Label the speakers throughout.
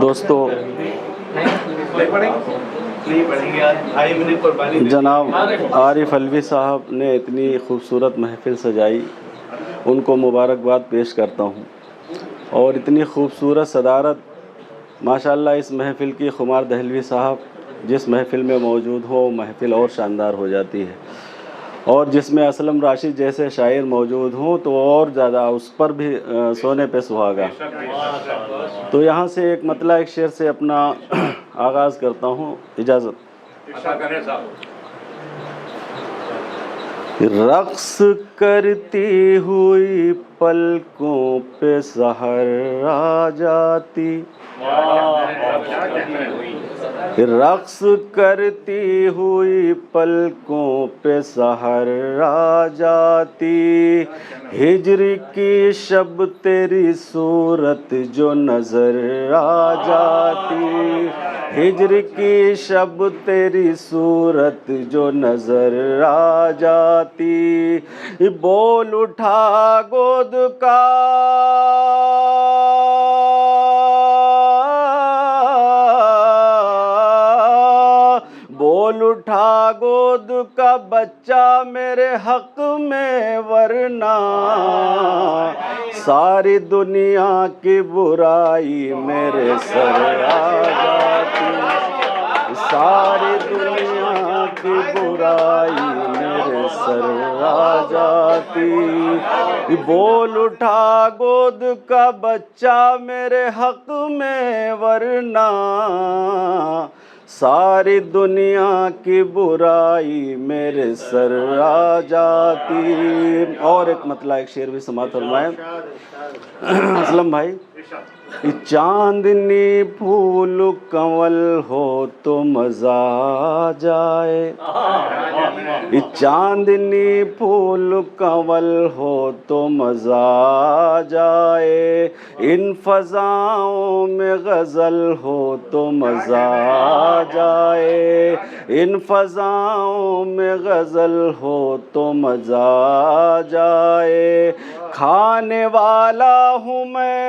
Speaker 1: دوستو، جناب عارف علوی صاحب نے اتنی خوبصورت محفل سجائی، ان کو مبارکباد پیش کرتا ہوں، اور اتنی خوبصورت صدارت ماشاءاللہ اس محفل کی خمار دہلوی صاحب جس محفل میں موجود ہو محفل اور شاندار ہو جاتی ہے، اور جس میں اسلم راشد جیسے شاعر موجود ہوں تو اور زیادہ اس پر بھی سونے پہ سہاگا۔ تو یہاں سے ایک مطلع ایک شعر سے اپنا آغاز کرتا ہوں، اجازت۔ رقص کرتی ہوئی پلکوں پہ سحر آ جاتی، رقص کرتی ہوئی پلکوں پہ سحر آ جاتی، ہجر کی شب تیری صورت جو نظر آ جاتی، ہجر کی شب تیری صورت جو نظر آ جاتی، بول اٹھا گود کا بول اٹھا گود کا بچہ میرے حق میں، ورنہ ساری دنیا کی برائی میرے سر آ جاتی، ساری دنیا کی برائی میرے سر آ جاتی، بول اٹھا گود کا بچہ میرے حق میں، ورنہ ساری دنیا کی برائی میرے سر آ جاتی۔ اور ایک مطلع ایک شعر بھی سماعت فرمائیں اسلم بھائی۔ چاندنی پھول کنول ہو تو مزہ آ جائے، چاندنی پھول کنول ہو تو مزہ آ جائے، ان فضاؤں میں غزل ہو تو مزہ آ جائے، ان فضاؤں میں غزل ہو تو مزہ آ جائے، کھانے والا ہوں میں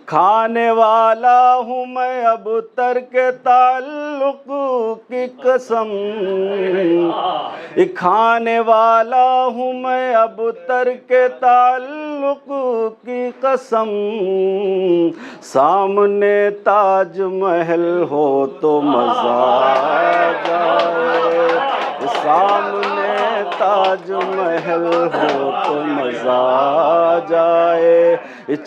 Speaker 1: کھانے والا ہوں میں اب ترک تعلق کی قسم، کھانے والا ہوں میں اب ترک تعلق کی قسم، سامنے تاج محل ہو تو مزہ آ جائے، سامنے تاج محل ہو تو مزہ آ جائے،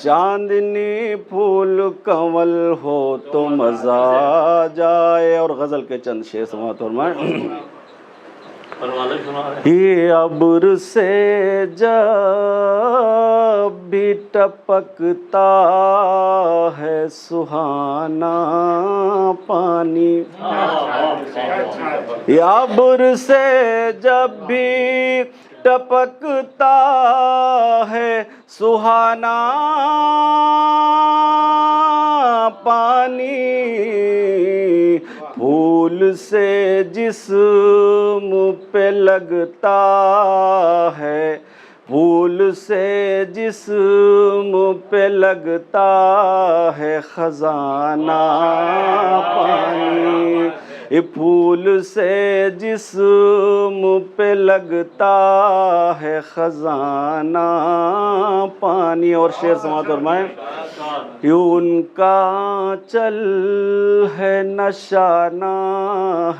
Speaker 1: چاندنی پھول کنول ہو تو مزہ آ جائے۔ اور غزل کے چند شعر سماعت فرمائیں۔ یہ ابر سے جب بھی ٹپکتا ہے سہانا پانی، یہ ابر سے جب بھی ٹپکتا ہے سہانا پانی، پھول سے جسم پہ لگتا ہے، پھول سے جسم پہ لگتا ہے خزانہ پانی، پھول سے جسم پہ لگتا ہے خزانہ پانی۔ اور شعر سماعت فرمائیں۔ ان کا چل ہے نشانہ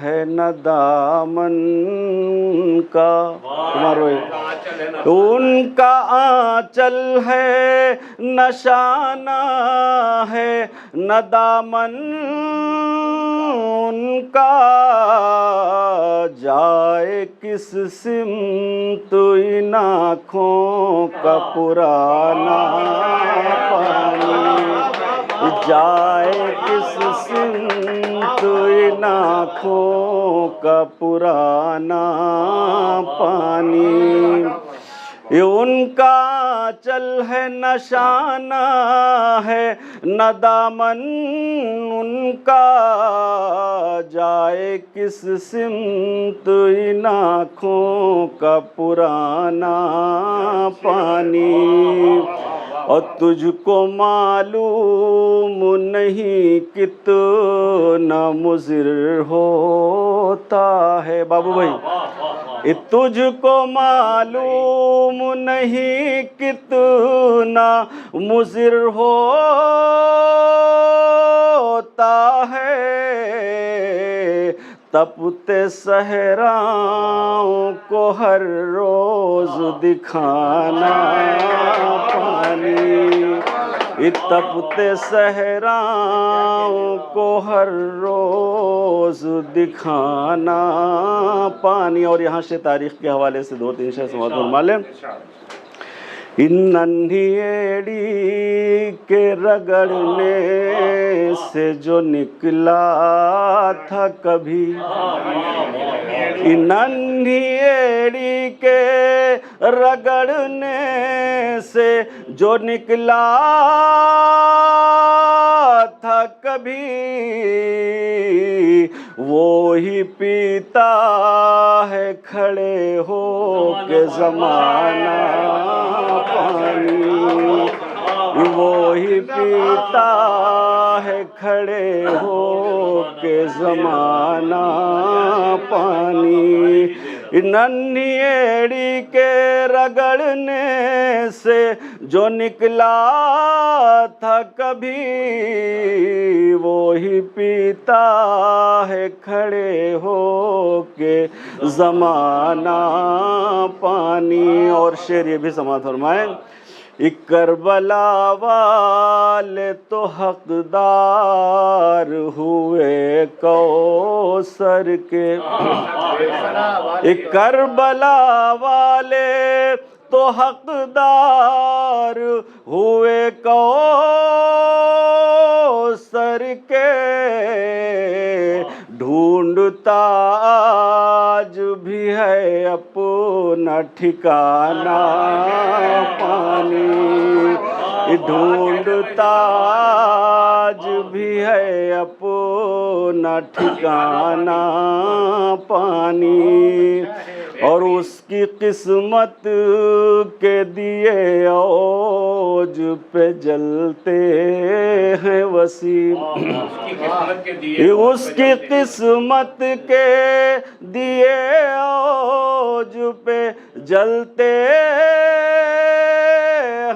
Speaker 1: ہے نہ دامن کا، ان کا آنچل ہے نشانہ ہے نہ دامن ان کا، جائے کس سمت ان آنکھوں کا پرانا پانی، جائے کس سمت ان آنکھوں کا پرانا پانی، ان کا چل ہے نشانہ ہے نہ دامن ان کا، جائے کس سمت ان آنکھوں کا پرانا پانی، اور تجھ کو معلوم نہیں کتنا مضر ہوتا ہے۔ بابو بھائی، تجھ کو معلوم نہیں کتنا مضر ہوتا ہے، تپتے صحراؤں کو ہر روز دکھانا پانی، تپتے صحراؤں کو ہر روز دکھانا پانی۔ اور یہاں سے تاریخ کے حوالے سے 2-3 شعر سماعت فرما لیں۔ ان ننھی ایڑی کے رگڑنے سے جو نکلا تھا کبھی، ان ننھی ایڑی کے رگڑنے سے جو نکلا تھا کبھی، وہی پیتا ہے کھڑے ہو کے زمانہ پانی، وہی پیتا ہے کھڑے ہو کے زمانہ پانی۔ ننھی ایڑی کے رگڑنے سے جو نکلا تھا کبھی، وہی پیتا ہے کھڑے ہو کے زمانہ پانی۔ اور شعر یہ بھی سماعت فرمائیں۔ کربلا والے تو حقدار ہوئے کوثر کے، کربلا والے تو حقدار ہوئے کوثر کے، ڈھونڈتا آج بھی ہے اپنا ٹھکانہ پانی، ڈھونڈتا آج بھی ہے اپنا ٹھکانہ پانی۔ اور اس کی قسمت کے دیے اوج پہ جلتے ہیں وسیم، اس کی قسمت کے دیے اوج پہ جلتے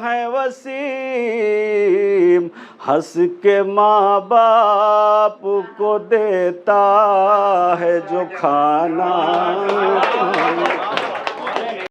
Speaker 1: ہیں وسیم، ہنس کے ماں باپ کو دیتا ہے جو کھانا